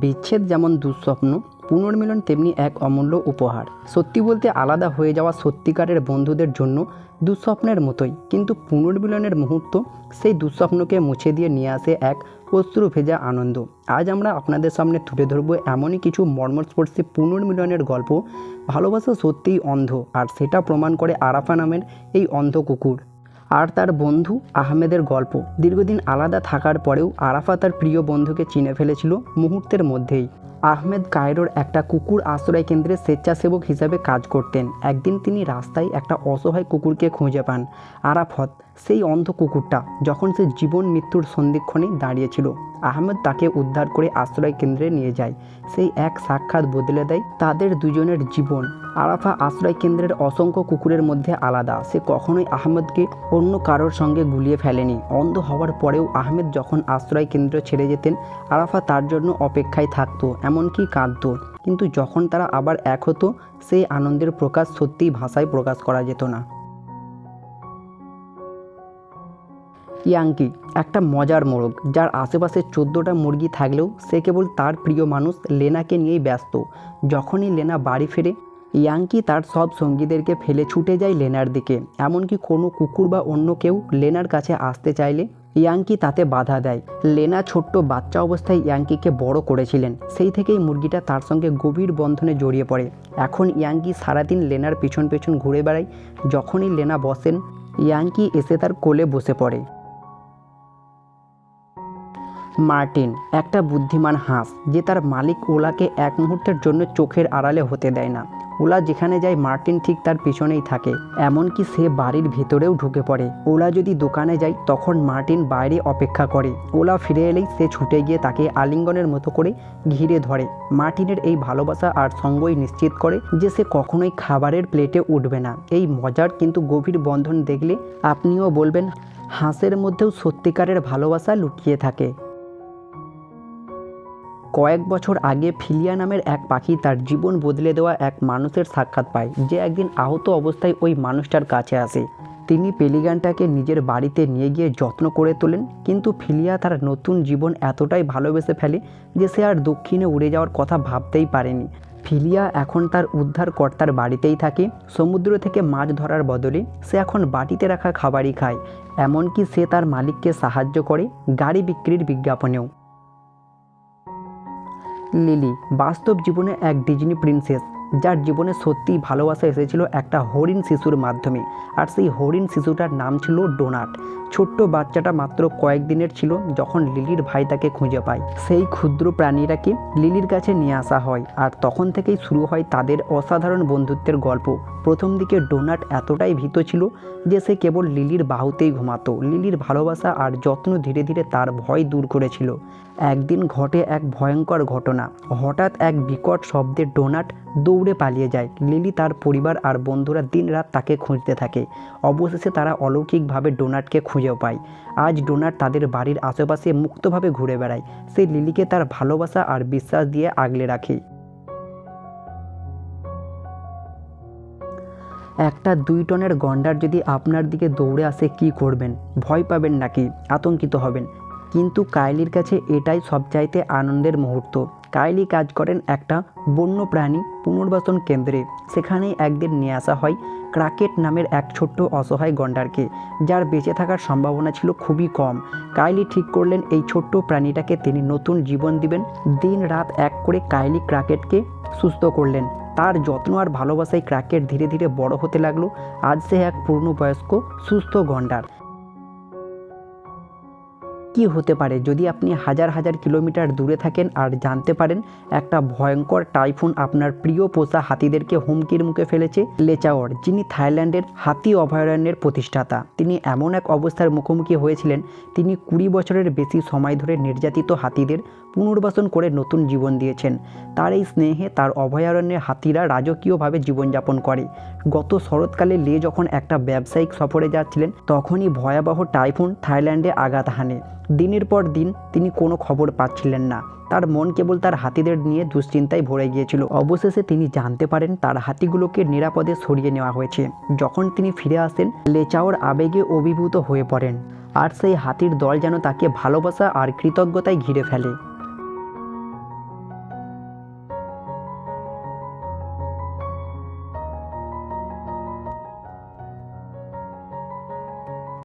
বিচ্ছেদ যেমন দুঃস্বপ্ন, পুনর্মিলন তেমনি এক অমূল্য উপহার। সত্যি বলতে আলাদা হয়ে যাওয়া সত্যিকারের বন্ধুদের জন্য দুঃস্বপ্নের মতোই, কিন্তু পুনর্মিলনের মুহূর্ত সেই দুঃস্বপ্নকে মুছে দিয়ে নিয়ে আসে এক অশ্রু ভেজা আনন্দ। আজ আমরা আপনাদের সামনে তুলে ধরবো এমনই কিছু মর্মস্পর্শী পুনর্মিলনের গল্প। ভালোবাসা সত্যিই অন্ধ, আর সেটা প্রমাণ করে আরাফা নামের এই অন্ধ কুকুর আর তার বন্ধু আহমেদের গল্প। দীর্ঘদিন আলাদা থাকার পরেও আরাফা তার প্রিয় বন্ধুকে চিনে ফেলেছিল মুহূর্তের মধ্যেই। আহমেদ কায়রোর একটা কুকুর আশ্রয় কেন্দ্রে স্বেচ্ছাসেবক হিসাবে কাজ করতেন। একদিন তিনি রাস্তায় একটা অসহায় কুকুরকে খুঁজে পান। আরাফত, সেই অন্ধ কুকুরটা, যখন সে জীবন মৃত্যুর সন্ধিক্ষণে দাঁড়িয়েছিল। আহমেদ তাকে উদ্ধার করে আশ্রয় কেন্দ্রে নিয়ে যায়। সেই এক সাক্ষাৎ বদলে দেয় তাদের দুজনের জীবন। আরাফা আশ্রয় কেন্দ্রের অসংখ্য কুকুরের মধ্যে আলাদা। সে কখনোই আহমেদকে অন্য কারোর সঙ্গে গুলিয়ে ফেলেনি। অন্ধ হওয়ার পরেও আহমেদ যখন আশ্রয় কেন্দ্র ছেড়ে যেতেন, আরাফা তার জন্য অপেক্ষায় থাকতো, এমনকি কাঁদত। কিন্তু যখন তারা আবার এক হতো, সেই আনন্দের প্রকাশ সত্যিই ভাষায় প্রকাশ করা যেত না। ইয়াঙ্কি একটা মজার মোরগ, যার আশেপাশে 14টা মুরগি থাকলেও সে কেবল তার প্রিয় মানুষ লেনাকে নিয়েই ব্যস্ত। যখনই লেনা বাড়ি ফেরে, ইয়াঙ্কি তার সব সঙ্গীদেরকে ফেলে ছুটে যায় লেনার দিকে। এমনকি কোনো কুকুর বা অন্য কেউ লেনার কাছে আসতে চাইলে ইয়াঙ্কি তাতে বাধা দেয়। লেনা ছোট্ট বাচ্চা অবস্থায় ইয়াঙ্কিকে বড় করেছিলেন, সেই থেকেই মুরগিটা তার সঙ্গে গভীর বন্ধনে জড়িয়ে পড়ে। এখন ইয়াঙ্কি সারাদিন লেনার পেছন পেছন ঘুরে বেড়ায়। যখনই লেনা বসেন, ইয়াঙ্কি এসে তার কোলে বসে পড়ে। মার্টিন একটা বুদ্ধিমান হাঁস, যে তার মালিক ওলাকে এক মুহূর্তের জন্য চোখের আড়ালে হতে দেয় না। ওলা যেখানে যায়, মার্টিন ঠিক তার পিছনেই থাকে। এমনকি সে বাড়ির ভেতরেও ঢুকে পড়ে। ওলা যদি দোকানে যায়, তখন মার্টিন বাইরে অপেক্ষা করে। ওলা ফিরে এলেই সে ছুটে গিয়ে তাকে আলিঙ্গনের মতো করে ঘিরে ধরে। মার্টিনের এই ভালোবাসা আর সঙ্গই নিশ্চিত করে যে সে কখনোই খাবারের প্লেটে উঠবে না। এই মজার কিন্তু গভীর বন্ধন দেখলে আপনিও বলবেন, হাঁসের মধ্যেও সত্যিকারের ভালোবাসা লুকিয়ে থাকে। কয়েক বছর আগে ফিলিয়া নামের এক পাখি তার জীবন বদলে দেওয়া এক মানুষের সাক্ষাৎ পায়, যে একদিন আহত অবস্থায় ওই মানুষটার কাছে আসে। তিনি পেলিগানটাকে নিজের বাড়িতে নিয়ে গিয়ে যত্ন করে তোলেন। কিন্তু ফিলিয়া তার নতুন জীবন এতটাই ভালোবেসে ফেলে যে সে আর দক্ষিণে উড়ে যাওয়ার কথা ভাবতেই পারেনি। ফিলিয়া এখন তার উদ্ধারকর্তার বাড়িতেই থাকে। সমুদ্র থেকে মাছ ধরার বদলে সে এখন বাটিতে রাখা খাবারই খায়। এমনকি সে তার মালিককে সাহায্য করে গাড়ি বিক্রির বিজ্ঞাপনেও। লিলি বাস্তব জীবনে এক ডিজনি প্রিন্সেস, যার জীবনে সত্যিই ভালোবাসা এসেছিল একটা হরিণ শিশুর মাধ্যমে। আর সেই হরিণ শিশুটার নাম ছিল ডোনাট। ছোট্ট বাচ্চাটা মাত্র কয়েকদিনের ছিল যখন লিলির ভাই তাকে খুঁজে পায়। সেই ক্ষুদ্র প্রাণীটাকে লিলির কাছে নিয়ে আসা হয়, আর তখন থেকেই শুরু হয় তাদের অসাধারণ বন্ধুত্বের গল্প। প্রথম দিকে ডোনাট এতটাই ভীত ছিল যে সে কেবল লিলির বাহুতেই ঘুমাতো। লিলির ভালোবাসা আর যত্ন ধীরে ধীরে তার ভয় দূর করেছিল। একদিন ঘটে এক ভয়ঙ্কর ঘটনা। হঠাৎ এক বিকট শব্দে ডোনাট দৌড়ে পালিয়ে যায়। লিলি, তার পরিবার আর বন্ধুরা দিনরাত তাকে খুঁজতে থাকে। অবশেষে তারা অলৌকিকভাবে ডোনাটকে খুঁজেও পায়। আজ ডোনাট তাদের বাড়ির আশেপাশে মুক্তভাবে ঘুরে বেড়ায়। সে লিলিকে তার ভালোবাসা আর বিশ্বাস দিয়ে আগলে রাখে। একটা 2 টনের গন্ডার যদি আপনার দিকে দৌড়ে আসে, কি করবেন? ভয় পাবেন নাকি আতঙ্কিত হবেন? কিন্তু কাইলির কাছে এটাই সবচাইতে আনন্দের মুহূর্ত। কাইলি কাজ করেন একটা বন্যপ্রাণী পুনর্বাসন কেন্দ্রে। সেখানেই একদিন নিয়ে আসা হয় ক্রাকেট নামের এক ছোট্ট অসহায় গন্ডারকে, যার বেঁচে থাকার সম্ভাবনা ছিল খুবই কম। কাইলি ঠিক করলেন এই ছোট্ট প্রাণীটাকে তিনি নতুন জীবন দিবেন। দিন রাত এক করে কাইলি ক্রাকেটকে সুস্থ করলেন। তার যত্ন আর ভালোবাসায় ক্রাকেট ধীরে ধীরে বড় হতে লাগলো। আজ সে এক পূর্ণবয়স্ক সুস্থ গন্ডার। কি হতে পারে যদি আপনি হাজার হাজার কিলোমিটার দূরে থাকেন আর জানতে পারেন একটা ভয়ঙ্কর টাইফুন আপনার প্রিয় পোষা হাতিদেরকে হুমকির মুখে ফেলেছে? লেচাওর, যিনি থাইল্যান্ডের হাতি অভয়ারণ্যের প্রতিষ্ঠাতা, তিনি এমন এক অবস্থার মুখোমুখি হয়েছিলেন। তিনি 20 বছরের বেশি সময় ধরে নির্যাতিত হাতিদের পুনর্বাসন করে নতুন জীবন দিয়েছেন। তার এই স্নেহে তার অভয়ারণ্যের হাতিরা রাজকীয়ভাবে জীবনযাপন করে। গত শরৎকালে লে যখন একটা ব্যবসায়িক সফরে যাচ্ছিলেন, তখনই ভয়াবহ টাইফুন থাইল্যান্ডে আঘাত হানে। দিনের পর দিন তিনি কোনো খবর পাচ্ছিলেন না। তার মন কেবল তার হাতিদের নিয়ে দুশ্চিন্তায় ভরে গিয়েছিল। অবশেষে তিনি জানতে পারেন তার হাতিগুলোকে নিরাপদে সরিয়ে নেওয়া হয়েছে। যখন তিনি ফিরে আসেন, লেচাওর আবেগে অভিভূত হয়ে পড়েন, আর সেই হাতির দল যেন তাকে ভালোবাসা আর কৃতজ্ঞতায় ঘিরে ফেলে।